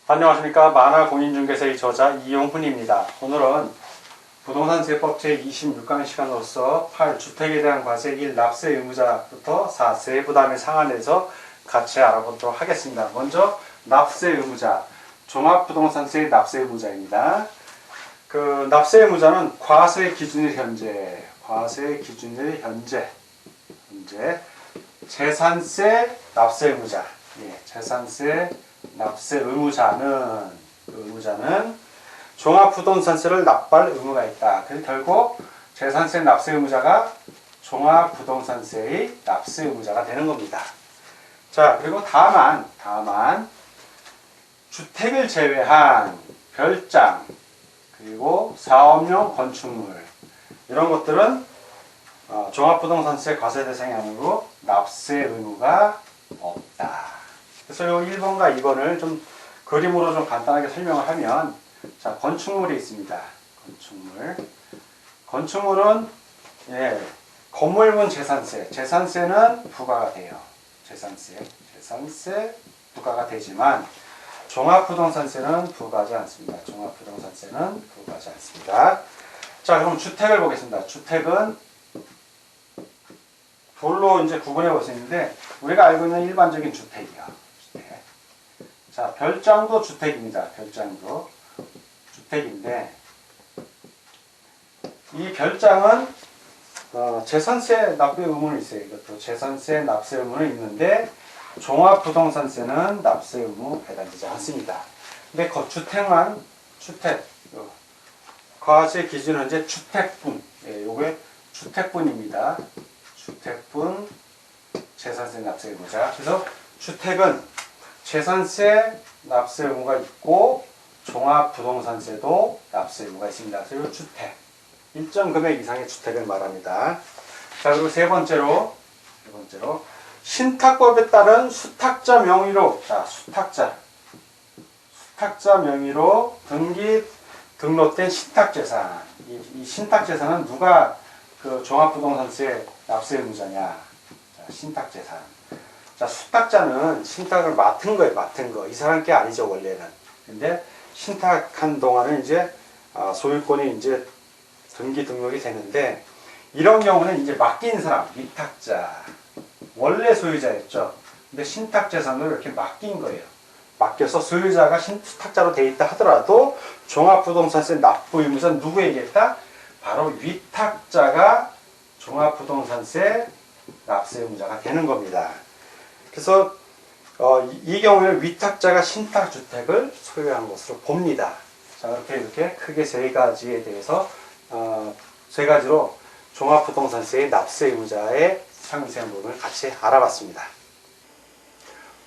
안녕하십니까. 만화공인중개사의 저자 이용훈입니다. 오늘은 부동산세법 제26강 시간으로서 8. 주택에 대한 과세 1. 납세 의무자부터 4. 세부담의 상한에서 같이 알아보도록 하겠습니다. 먼저 납세 의무자, 종합부동산세의 납세 의무자입니다. 그 납세 의무자는 과세 기준일 현재, 재산세 납세 의무자, 재산세 납세 의무자는 종합부동산세를 납부할 의무가 있다. 그래서 결국 재산세 납세 의무자가 종합부동산세의 납세 의무자가 되는 겁니다. 자, 그리고 다만 주택을 제외한 별장 그리고 사업용 건축물 이런 것들은 종합부동산세 과세 대상이 아니고 납세 의무가 없다. 그래서 이 1번과 2번을 좀 그림으로 좀 간단하게 설명을 하면, 자, 건축물이 있습니다. 건축물은 건물문 재산세는 부과가 돼요. 재산세 부과가 되지만 종합부동산세는 부과하지 않습니다. 자, 그럼 주택을 보겠습니다. 주택은 둘로 이제 구분해 볼 수 있는데, 우리가 알고 있는 일반적인 주택이요. 자, 별장도 주택입니다. 별장도 주택인데, 이 별장은 재산세 납부 의무는 있어요. 이것도 재산세 납세 의무는 있는데 종합부동산세는 납세 의무 해당되지 않습니다. 근데 그 주택 과세 기준 현재 주택분, 요게 주택분입니다. 주택분 재산세 납세 의무자. 그래서 주택은 재산세 납세 의무가 있고 종합부동산세도 납세 의무가 있습니다. 그리고 주택, 일정 금액 이상의 주택을 말합니다. 자, 그리고 세 번째로 신탁법에 따른 수탁자 명의로, 수탁자 명의로 등록된 신탁재산. 이 신탁재산은 누가 그 종합부동산세 납세 의무자냐? 자, 신탁재산. 자, 수탁자는 신탁을 맡은 거. 이 사람 게 아니죠, 원래는. 근데 신탁한 동안은 이제 소유권이 이제 등록이 되는데, 이런 경우는 이제 맡긴 사람, 위탁자, 원래 소유자였죠. 근데 신탁재산을 이렇게 맡긴 거예요. 맡겨서 소유자가 수탁자로 돼 있다 하더라도 종합부동산세 납부 의무자는 누구에게 했다? 바로 위탁자가 종합부동산세 납세 의무자가 되는 겁니다. 그래서 이 경우에는 위탁자가 신탁주택을 소유한 것으로 봅니다. 자, 이렇게 크게 세 가지에 대해서 세 가지로 종합부동산세의 납세 의무자의 상세한 부분을 같이 알아봤습니다.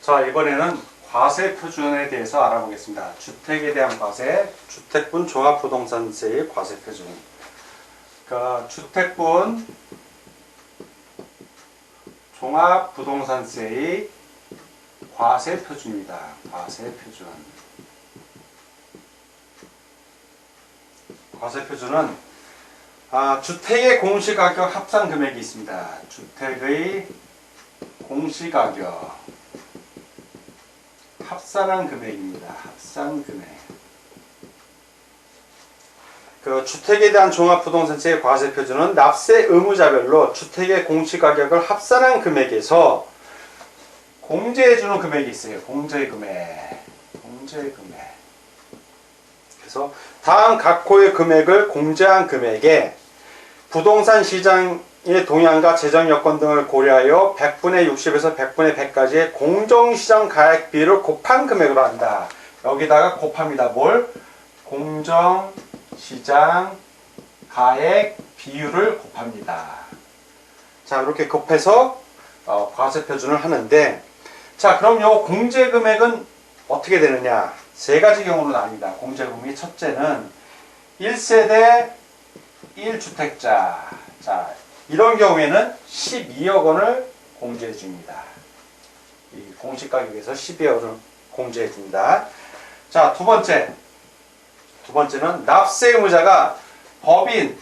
자, 이번에는 과세 표준에 대해서 알아보겠습니다. 주택에 대한 과세, 주택분 종합부동산세의 과세 표준. 그러니까 주택분 종합부동산세의 과세 표준입니다. 과세 표준은 주택의 공시가격 합산 금액이 있습니다. 주택의 공시가격 합산한 금액입니다. 합산 금액. 그 주택에 대한 종합부동산세의 과세 표준은 납세 의무자별로 주택의 공시가격을 합산한 금액에서 공제해주는 금액이 있어요. 공제금액. 그래서 다음 각호의 금액을 공제한 금액에 부동산 시장의 동향과 재정 여건 등을 고려하여 100분의 60에서 100분의 100까지의 공정시장 가액 비율을 곱한 금액으로 한다. 여기다가 곱합니다. 뭘? 공정시장 가액 비율을 곱합니다. 자, 이렇게 곱해서 과세 표준을 하는데, 자, 그럼 요 공제 금액은 어떻게 되느냐? 세 가지 경우로 나뉩니다. 공제 금액이 첫째는 1세대 1주택자. 자, 이런 경우에는 12억 원을 공제해 줍니다. 이 공시가격에서 12억 원을 공제해 줍니다. 자, 두 번째는 납세 의무자가 법인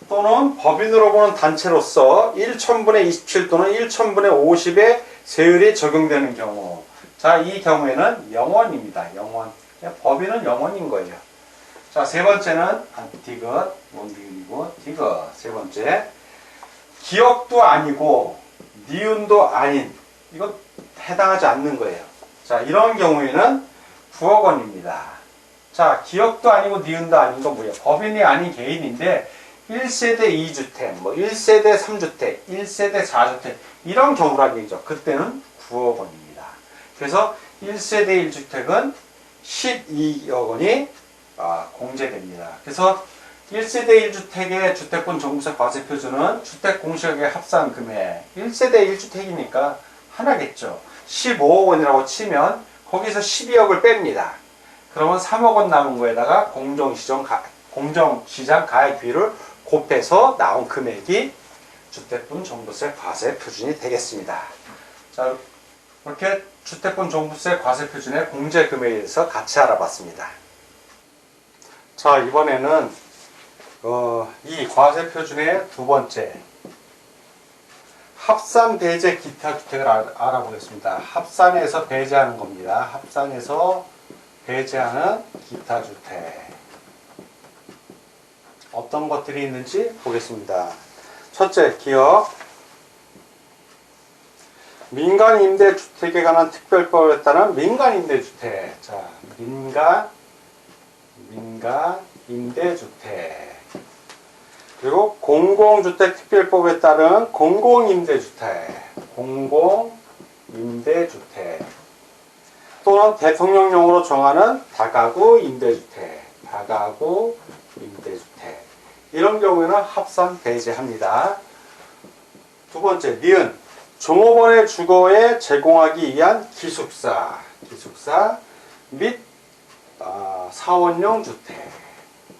또는 법인으로 보는 단체로서 1,000분의 27 또는 1,000분의 50의 세율이 적용되는 경우. 자, 이 경우에는 0원입니다. 0원. 법인은 0원인 거예요. 자, 세 번째는 디귿, 원디귿이고 디귿. 세 번째. 기역도 아니고 니은도 아닌, 이건 해당하지 않는 거예요. 자, 이런 경우에는 9억 원입니다. 자, 기역도 아니고 니은도 아닌 건 뭐예요? 법인이 아닌 개인인데 1세대 2주택, 뭐 1세대 3주택, 1세대 4주택 이런 경우란 얘기죠. 그때는 9억 원입니다. 그래서 1세대 1주택은 12억 원이 공제됩니다. 그래서 1세대 1주택의 주택분 종부세 과세 표준은 주택 공시가격 합산 금액 1세대 1주택이니까 하나겠죠. 15억 원이라고 치면 거기서 12억을 뺍니다. 그러면 3억 원 남은 거에다가 공정시장 가액비를 곱해서 나온 금액이 주택분 종부세 과세 표준이 되겠습니다. 자, 이렇게 주택분 종부세 과세 표준의 공제 금액에 대해서 같이 알아봤습니다. 자, 이번에는 이 과세 표준의 두 번째 합산 배제 기타 주택을 알아보겠습니다. 합산해서 배제하는 겁니다. 합산해서 배제하는 기타 주택. 어떤 것들이 있는지 보겠습니다. 첫째, 기억. 민간임대주택에 관한 특별법에 따른 민간임대주택. 자, 민간임대주택. 그리고 공공주택특별법에 따른 공공임대주택. 공공임대주택. 또는 대통령령으로 정하는 다가구 임대주택. 다가구 임대주택. 이런 경우에는 합산 배제합니다. 두 번째, 니은. 종업원의 주거에 제공하기 위한 기숙사 및 사원용 주택.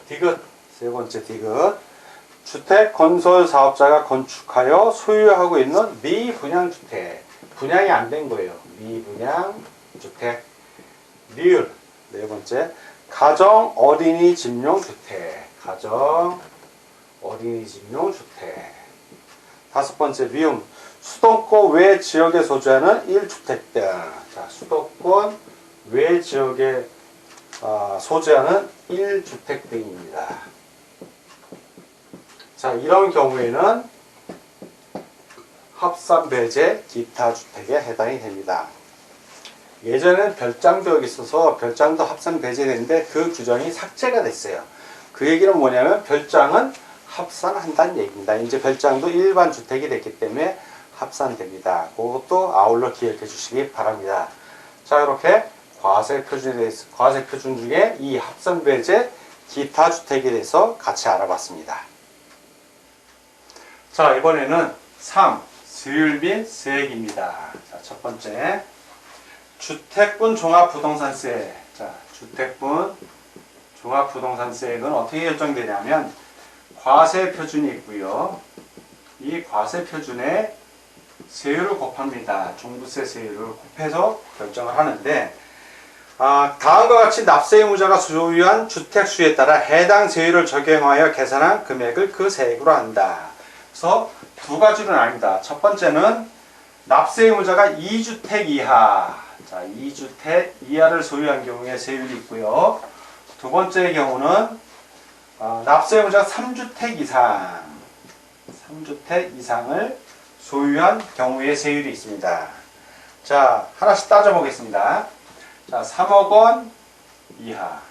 디귿. 세 번째 디귿. 주택 건설 사업자가 건축하여 소유하고 있는 미분양주택. 분양이 안 된 거예요. 미분양주택. 리을. 네 번째. 가정 어린이집용 주택. 가정 어린이집용 주택. 다섯 번째, 미음. 수도권 외 지역에 소재하는 1주택 등. 자, 수도권 외 지역에 소재하는 1주택 등입니다. 자, 이런 경우에는 합산 배제 기타 주택에 해당이 됩니다. 예전에는 별장도 여기 있어서 별장도 합산 배제되는데 그 규정이 삭제가 됐어요. 그 얘기는 뭐냐면 별장은 합산한다는 얘기입니다. 이제 별장도 일반 주택이 됐기 때문에 합산됩니다. 그것도 아울러 기억해 주시기 바랍니다. 자, 이렇게 과세 표준 중에 이 합산 배제 기타 주택에 대해서 같이 알아봤습니다. 자, 이번에는 3. 세율 및 세액입니다. 자, 첫 번째. 주택분 종합부동산세. 자, 주택분 종합부동산세액은 어떻게 결정되냐면 과세 표준이 있고요. 이 과세 표준에 세율을 곱합니다. 종부세 세율을 곱해서 결정을 하는데 다음과 같이 납세 의무자가 소유한 주택 수에 따라 해당 세율을 적용하여 계산한 금액을 그 세액으로 한다. 그래서 두 가지로 나뉩니다. 첫 번째는 납세 의무자가 2주택 이하. 자, 2주택 이하를 소유한 경우에 세율이 있고요. 두 번째의 경우는 납세 의무자가 3주택 이상을 소유한 경우의 세율이 있습니다. 자, 하나씩 따져보겠습니다. 자, 3억 원 이하,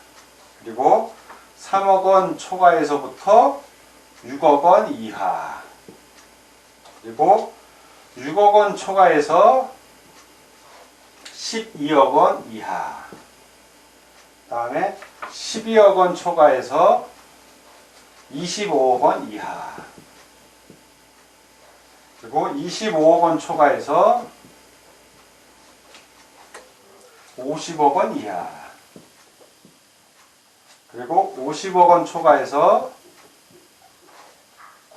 그리고 3억 원 초과에서부터 6억 원 이하, 그리고 6억 원 초과해서 12억 원 이하, 다음에 12억 원 초과해서 25억 원 이하, 그리고 25억 원 초과해서 50억 원 이하, 그리고 50억 원 초과해서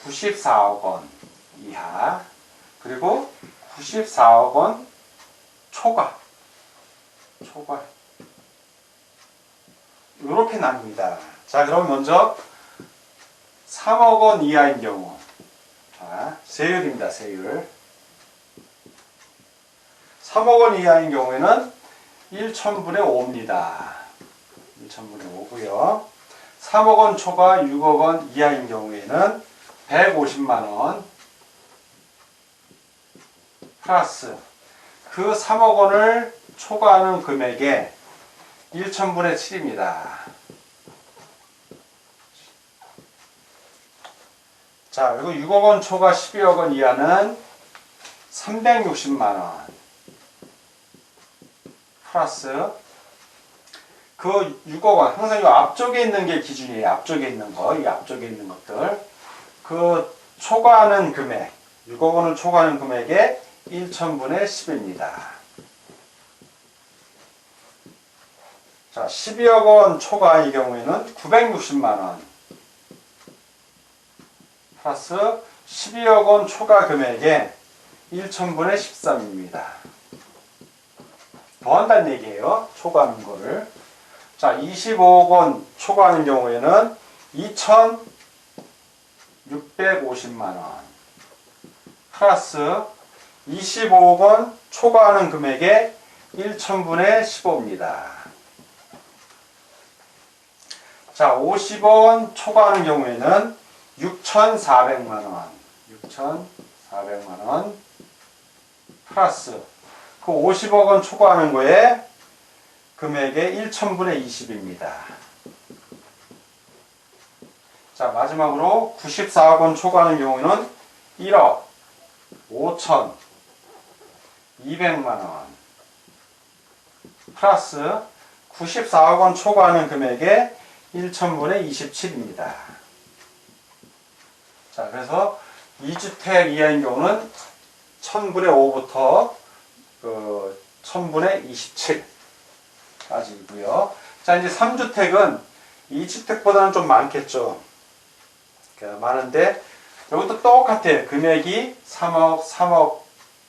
94억 원 이하, 그리고 94억 원 초과 이렇게 나뉩니다. 자, 그럼 먼저 3억 원 이하인 경우. 자, 세율입니다. 세율. 3억 원 이하인 경우에는 1,000분의 5입니다. 1,000분의 5고요. 3억 원 초과 6억 원 이하인 경우에는 150만 원 플러스 그 3억 원을 초과하는 금액의 1,000분의 7입니다. 자, 그리고 6억 원 초과 12억 원 이하는 360만 원 플러스 그 6억 원, 항상 이 앞쪽에 있는 게 기준이에요. 앞쪽에 있는 거, 이 앞쪽에 있는 것들. 그 초과하는 금액, 6억 원을 초과하는 금액의 1,000분의 10입니다. 자, 12억 원 초과의 경우에는 960만 원 플러스 12억 원 초과 금액의 1,000분의 13입니다. 더한다는 얘기예요. 초과하는 거를. 자, 25억 원 초과하는 경우에는 2,650만 원 플러스 25억 원 초과하는 금액의 1,000분의 15입니다. 자, 50억 원 초과하는 경우에는 6,400만 원 6,400만 원 플러스 그 50억 원 초과하는 거에 금액의 1,000분의 20입니다. 자, 마지막으로 94억 원 초과하는 경우에는 1억 5,200만 원 플러스 94억 원 초과하는 금액의 1,000분의 27입니다. 자, 그래서 2주택 이하인 경우는 1,000분의 5부터 1,000분의 27 까지이고요. 자, 이제 3주택은 2주택보다는 좀 많겠죠. 많은데 이것도 똑같아요. 금액이 3억, 3억에서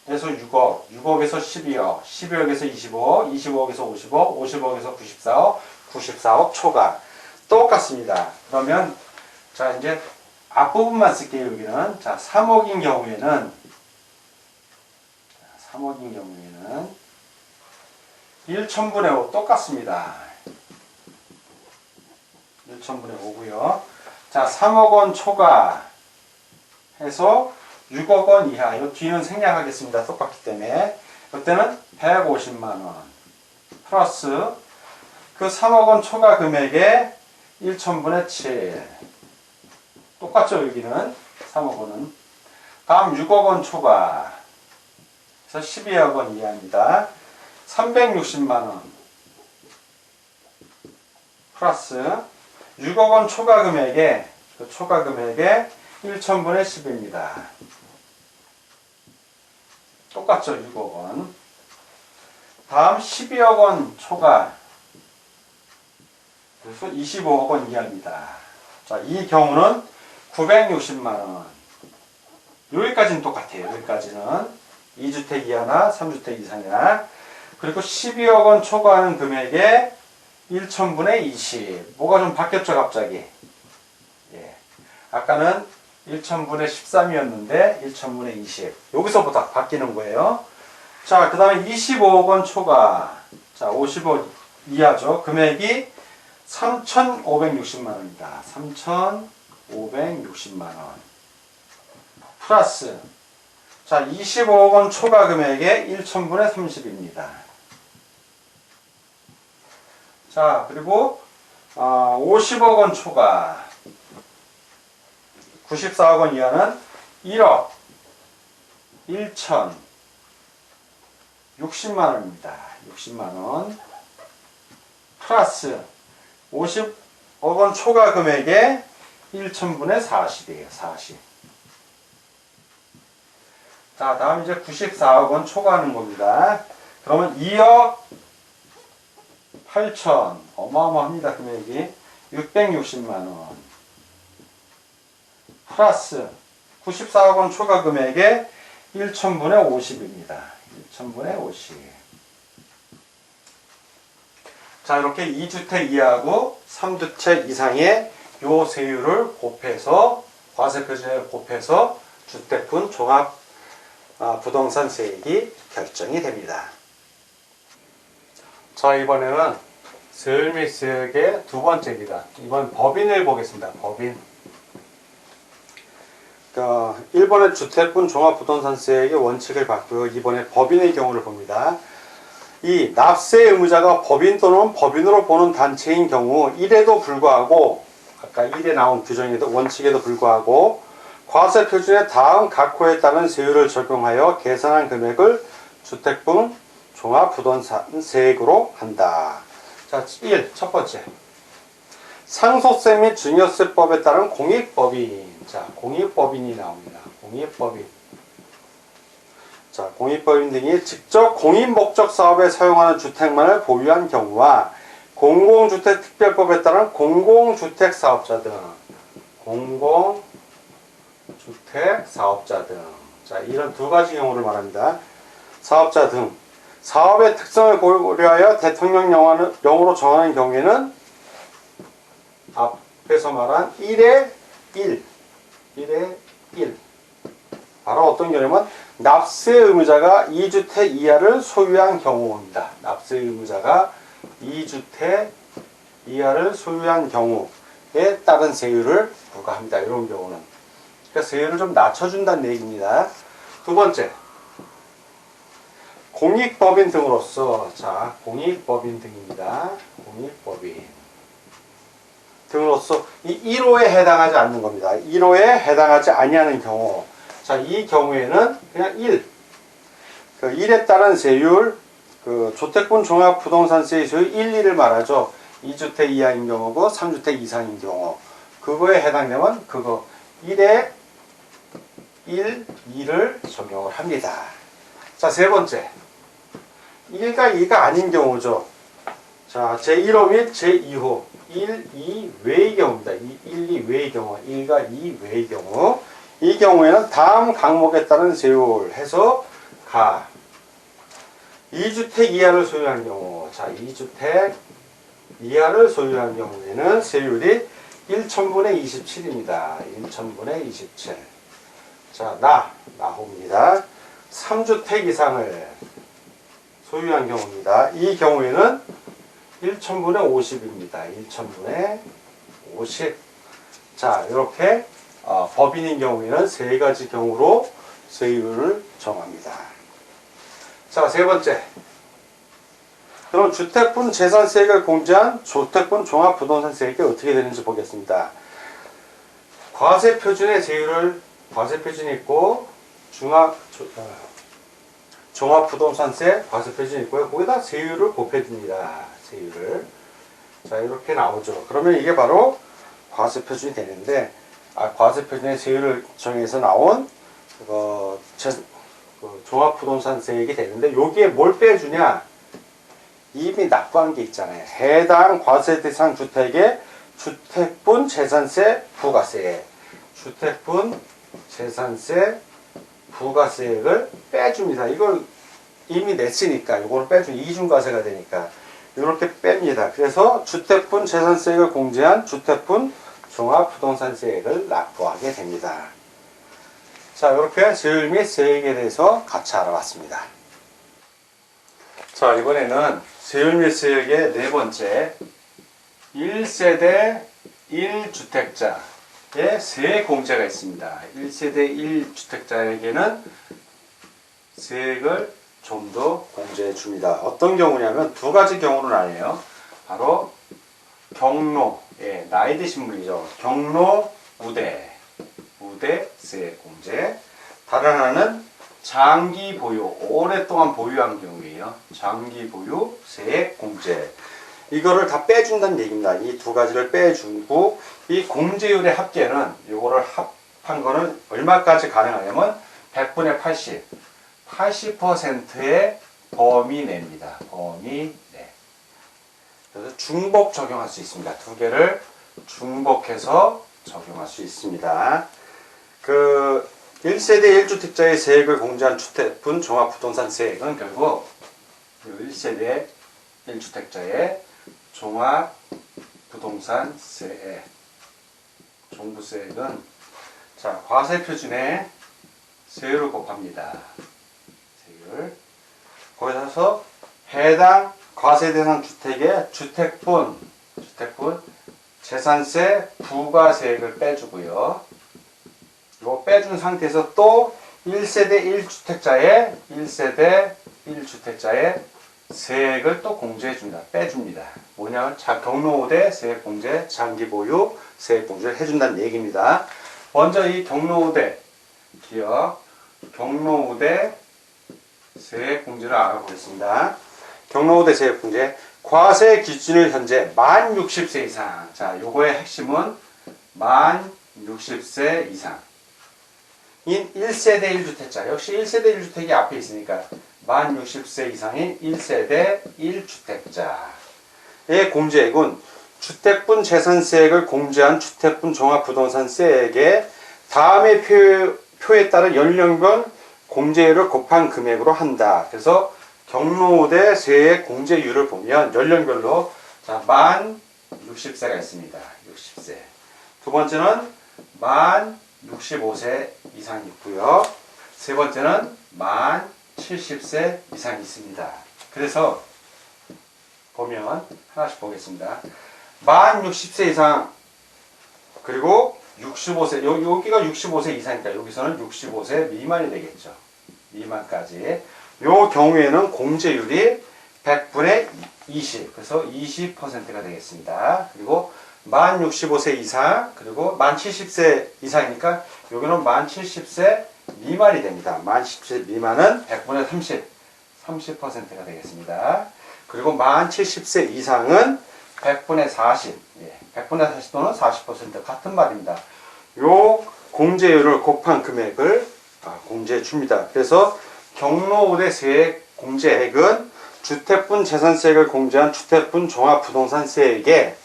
6억, 6억에서 12억, 12억에서 25억, 25억에서 50억, 50억에서 94억, 94억 초과. 똑같습니다. 그러면 자, 이제 앞부분만 쓸게요. 여기는. 자, 3억인 경우에는 1,000분의 5 똑같습니다. 1,000분의 5고요. 자, 3억 원 초과 해서 6억 원 이하. 이 뒤는 생략하겠습니다. 똑같기 때문에. 이때는 150만 원 플러스 그 3억 원 초과 금액의 1,000분의 7. 똑같죠, 여기는. 3억 원은. 다음 6억 원 초과. 그래서 12억 원 이하입니다. 360만 원 플러스 6억 원 초과 금액의 그 초과 금액의 1,000분의 10입니다. 똑같죠, 6억 원. 다음 12억 원 초과. 그래서 25억 원 이하입니다. 자, 이 경우는 960만 원. 여기까지는 똑같아요. 여기까지는 2주택 이하나 3주택 이상이나. 그리고 12억 원 초과하는 금액의 1,000분의 20. 뭐가 좀 바뀌었죠, 갑자기? 예. 아까는 1,000분의 13이었는데 1,000분의 20. 여기서부터 바뀌는 거예요. 자, 그 다음에 25억 원 초과. 자, 50억 이하죠. 금액이 3,560만 원입니다. 3,560만 원. 플러스. 자, 25억 원 초과 금액의 1,000분의 30입니다. 자, 그리고 50억 원 초과 94억 원 이하는 1억 1,060만 원입니다. 60만 원 플러스 50억 원 초과 금액의 1,000분의 40이에요. 40. 자, 다음 이제 94억 원 초과하는 겁니다. 그러면 2억 8천, 어마어마합니다. 금액이 660만 원 플러스 94억 원 초과 금액의 1,000분의 50입니다. 1,000분의 50. 자, 이렇게 2주택 이하고 3주택 이상의 요 세율을 곱해서 과세표준을 곱해서 주택분 종합 부동산세액이 결정이 됩니다. 자, 이번에는 세율 및 세액의 두 번째입니다. 이번 법인을 보겠습니다. 법인. 1번의 주택분 종합부동산세액의 원칙을 봤고요. 이번에 법인의 경우를 봅니다. 이 납세 의무자가 법인 또는 법인으로 보는 단체인 경우 1에도 불구하고 아까 1에 나온 규정에도 원칙에도 불구하고 과세표준의 다음 각 호에 따른 세율을 적용하여 계산한 금액을 주택분 종합부동산세액으로 한다. 자, 1. 첫 번째. 상속세 및 증여세법에 따른 공익법인. 자, 공익법인이 나옵니다. 공익법인. 자, 공익법인 등이 직접 공익목적 사업에 사용하는 주택만을 보유한 경우와 공공주택특별법에 따른 공공주택사업자 등, 공공주택사업자 등. 자, 이런 두 가지 경우를 말합니다. 사업자 등. 사업의 특성을 고려하여 대통령령으로 정하는 경우에는 앞에서 말한 1의 1. 바로 어떤 경우냐면 납세 의무자가 2주택 이하를 소유한 경우입니다. 납세 의무자가 2주택 이하를 소유한 경우에 따른 세율을 부과합니다. 이런 경우는. 그러니까 세율을 좀 낮춰준다는 얘기입니다. 두 번째. 공익법인 등으로서, 자, 공익법인 등입니다. 공익법인 등으로서 이 1호에 해당하지 않는 겁니다. 1호에 해당하지 아니하는 경우. 자, 이 경우에는 그냥 1. 그 1에 따른 세율, 그 주택분 종합부동산세 세율 1, 2를 말하죠. 2주택 이하인 경우고 3주택 이상인 경우. 그거에 해당되면 그거 1에 1, 2를 적용을 합니다. 자, 세 번째. 1과 2가 아닌 경우죠. 자, 제1호 및 제2호. 1, 2 외의 경우입니다. 1, 2 외의 경우. 1과 2 외의 경우. 이 경우에는 다음 항목에 따른 세율 해서 가. 2주택 이하를 소유한 경우. 자, 2주택 이하를 소유한 경우에는 세율이 1천분의 27입니다. 1천분의 27. 자, 나호입니다. 3주택 이상을 소유한 경우입니다. 이 경우에는 1천분의 50입니다. 1천분의 50. 자, 이렇게 법인인 경우에는 세 가지 경우로 세율을 정합니다. 자, 세 번째. 그럼 주택분 재산세액을 공제한 주택분 종합부동산세액이 어떻게 되는지 보겠습니다. 과세표준의 세율을, 과세표준이 있고, 종합부동산세 과세표준이 있고요. 거기다 세율을 곱해줍니다. 세율을. 자, 이렇게 나오죠. 그러면 이게 바로 과세표준이 되는데, 과세표준의 세율을 정해서 나온 종합부동산세액이 되는데, 여기에 뭘 빼주냐? 이미 납부한 게 있잖아요. 해당 과세 대상 주택의 주택분 재산세 부가세. 주택분 재산세 부가세액을 빼줍니다. 이걸 이미 냈으니까 이걸 빼주면 이중과세가 되니까 이렇게 뺍니다. 그래서 주택분 재산세액을 공제한 주택분 종합부동산세액을 납부하게 됩니다. 자, 이렇게 세율 및 세액에 대해서 같이 알아봤습니다. 자, 이번에는 세율 및 세액의 네 번째 1세대 1주택자의 세액 공제가 있습니다. 1세대 1주택자에게는 세액을 좀 더 공제해 줍니다. 어떤 경우냐면 두 가지 경우는 아니에요. 바로 경로, 나이 드신 분이죠. 경로 우대 세액 공제. 다른 하나는 장기 보유, 오랫동안 보유한 경우에요. 장기 보유 세액 공제. 이거를 다 빼준다는 얘기입니다. 이 두 가지를 빼주고 이 공제율의 합계는 이거를 합한 거는 얼마까지 가능하냐면 100분의 80, 80%의 범위내입니다. 범위내. 그래서 중복 적용할 수 있습니다. 두 개를 중복해서 적용할 수 있습니다. 1세대 1주택자의 세액을 공제한 주택분 종합부동산세액은 결국 1세대 1주택자의 종합부동산세액 종부세액은 자, 과세표준에 세율을 곱합니다. 세율. 거기서 해당 과세 대상 주택의 주택분 재산세 부가세액을 빼주고요. 이거 빼준 상태에서 또 1세대 1주택자의 세액을 또 공제해 줍니다. 빼줍니다. 뭐냐면 경로5대 세액 공제, 장기 보유 세액 공제를 해준다는 얘기입니다. 먼저 이 경로5대 기억, 경로5대 세액 공제를 알아보겠습니다. 경로5대 세액 공제, 과세 기준일 현재 만 60세 이상. 자, 요거의 핵심은 만 60세 이상. 인 1세대 1주택자. 역시 1세대 1주택이 앞에 있으니까 만 60세 이상인 1세대 1주택자의 공제액은 주택분 재산세액을 공제한 주택분 종합부동산세액의 다음의 표에 따른 연령별 공제율을 곱한 금액으로 한다. 그래서 경로5대 세액 공제율을 보면 연령별로 자, 만 60세가 있습니다. 60세. 두 번째는 만 65세 이상이 있고요. 세 번째는 만 70세 이상이 있습니다. 그래서 보면 하나씩 보겠습니다. 만 60세 이상 그리고 65세 여기가 65세 이상이니까 여기서는 65세 미만이 되겠죠. 미만까지. 요 경우에는 공제율이 100분의 20 그래서 20%가 되겠습니다. 그리고 만 65세 이상 그리고 만 70세 이상이니까 여기는 만 70세 미만이 됩니다. 만 70세 미만은 100분의 30%가 되겠습니다. 그리고 만 70세 이상은 100분의 40 100분의 40 또는 40% 같은 말입니다. 요 공제율을 곱한 금액을 공제해 줍니다. 그래서 경로5대 세액 공제액은 주택분 재산세액을 공제한 주택분 종합부동산세액의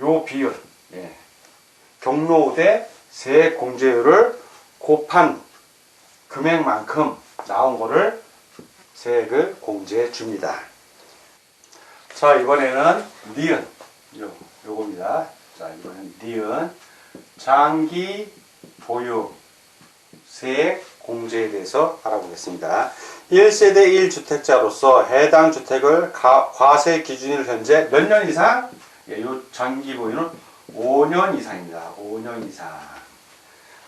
요 비율, 경로5대 세액 공제율을 곱한 금액만큼 나온 거를 세액을 공제해 줍니다. 자, 이번에는 니은, 요겁니다. 자, 이번엔 니은, 장기 보유 세액 공제에 대해서 알아보겠습니다. 1세대 1주택자로서 해당 주택을 과세 기준일 현재 몇 년 이상? 요 장기 보유는 5년 이상입니다. 5년 이상.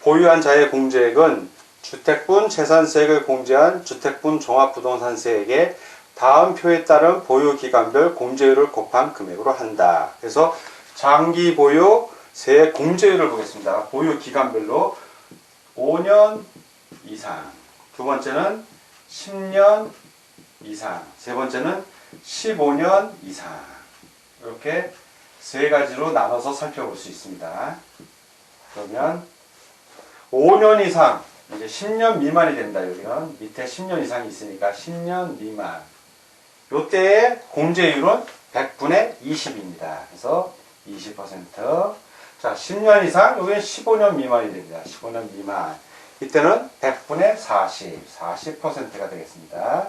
보유한 자의 공제액은 주택분 재산세액을 공제한 주택분 종합부동산세액의 다음 표에 따른 보유기간별 공제율을 곱한 금액으로 한다. 그래서 장기 보유 세액 공제율을 보겠습니다. 보유기간별로 5년 이상, 두 번째는 10년 이상, 세 번째는 15년 이상. 이렇게 세 가지로 나눠서 살펴볼 수 있습니다. 그러면 5년 이상, 이제 10년 미만이 된다. 여기는 밑에 10년 이상이 있으니까 10년 미만. 요때의 공제율은 100분의 20입니다. 그래서 20%. 자, 10년 이상, 여기는 15년 미만이 됩니다. 15년 미만. 이때는 100분의 40%가 되겠습니다.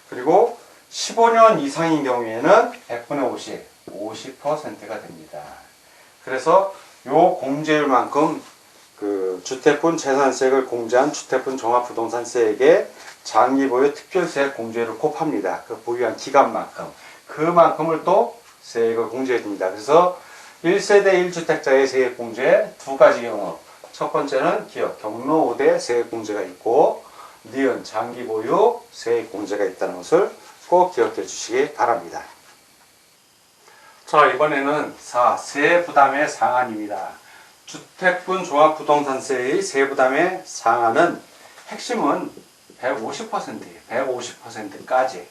그리고 15년 이상인 경우에는 100분의 50%가 됩니다. 그래서 요 공제율만큼 그 주택분 재산세액을 공제한 주택분 종합부동산세액의 장기보유 특별세액 공제율을 곱합니다. 그 보유한 기간만큼. 그만큼을 또 세액을 공제해 줍니다. 그래서 1세대 1주택자의 세액 공제 두 가지 경우. 첫 번째는 기억, 경로5대 세액 공제가 있고, 니은, 장기 보유 세액 공제가 있다는 것을 꼭 기억해 주시기 바랍니다. 자, 이번에는 세부담의 상한입니다. 주택분 종합부동산세의 세부담의 상한은 핵심은 150%예요. 150%까지.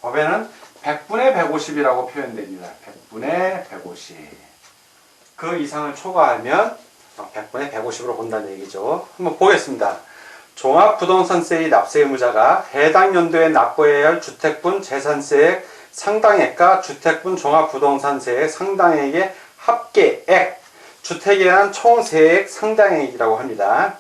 법에는 100분의 150이라고 표현됩니다. 100분의 150. 그 이상을 초과하면 100분의 150으로 본다는 얘기죠. 한번 보겠습니다. 종합부동산세의 납세 의무자가 해당 연도에 납부해야 할 주택분 재산세액 상당액과 주택분 종합부동산세액 상당액의 합계액, 주택에 대한 총세액 상당액이라고 합니다.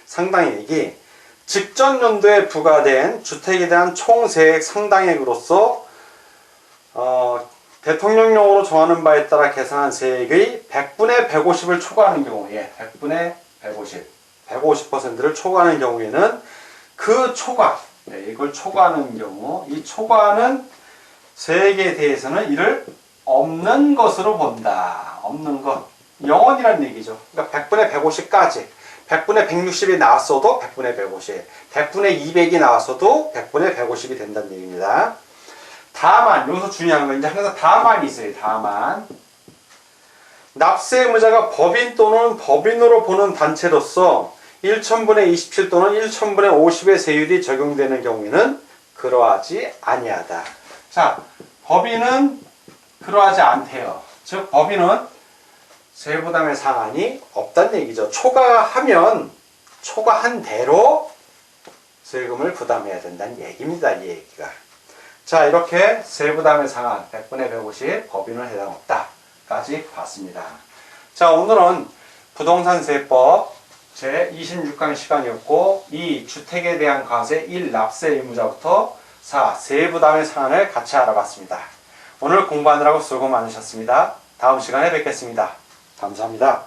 상당액이 직전 연도에 부과된 주택에 대한 총세액 상당액으로서 대통령령으로 정하는 바에 따라 계산한 세액의 100분의 150을 초과하는 경우에 100분의 150, 150%를 초과하는 경우에는 그 초과, 이걸 초과하는 경우 이 초과하는 세액에 대해서는 이를 없는 것으로 본다. 없는 것. 0원이라는 얘기죠. 그러니까 100분의 150까지 100분의 160이 나왔어도 100분의 150, 100분의 200이 나왔어도 100분의 150이 된다는 얘기입니다. 다만 여기서 중요한 건 이제 항상 다만이 있어요. 다만 납세 의무자가 법인 또는 법인으로 보는 단체로서 1천분의 27 또는 1천분의 50의 세율이 적용되는 경우에는 그러하지 아니하다. 자, 법인은 그러하지 않대요. 즉 법인은 세부담의 상한이 없다는 얘기죠. 초과하면 초과한 대로 세금을 부담해야 된다는 얘기입니다. 이 얘기가. 자, 이렇게 세부담의 상한 100분의 150 법인은 해당 없다까지 봤습니다. 자, 오늘은 부동산세법 제26강 시간이었고 2. 주택에 대한 과세 1. 납세 의무자부터 4. 세부담의 상한을 같이 알아봤습니다. 오늘 공부하느라고 수고 많으셨습니다. 다음 시간에 뵙겠습니다. 감사합니다.